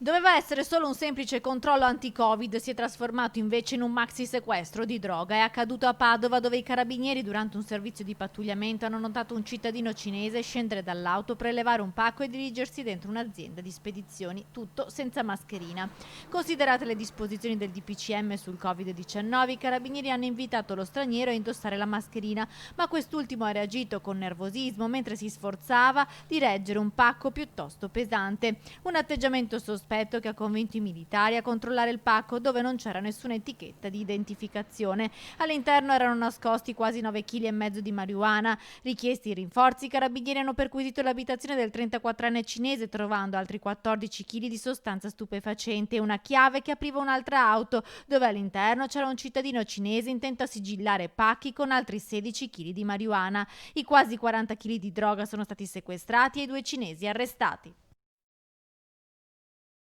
Doveva essere solo un semplice controllo anti-Covid, si è trasformato invece in un maxi sequestro di droga. È accaduto a Padova, dove i carabinieri durante un servizio di pattugliamento hanno notato un cittadino cinese scendere dall'auto, prelevare un pacco e dirigersi dentro un'azienda di spedizioni, tutto senza mascherina. Considerate le disposizioni del DPCM sul Covid-19, i carabinieri hanno invitato lo straniero a indossare la mascherina, ma quest'ultimo ha reagito con nervosismo mentre si sforzava di reggere un pacco piuttosto pesante. Un atteggiamento sospetto che ha convinto i militari a controllare il pacco, dove non c'era nessuna etichetta di identificazione. All'interno erano nascosti quasi 9,5 kg di marijuana. Richiesti i rinforzi, i carabinieri hanno perquisito l'abitazione del 34enne cinese, trovando altri 14 kg di sostanza stupefacente e una chiave che apriva un'altra auto, dove all'interno c'era un cittadino cinese intento a sigillare pacchi con altri 16 kg di marijuana. I quasi 40 kg di droga sono stati sequestrati e i 2 cinesi arrestati.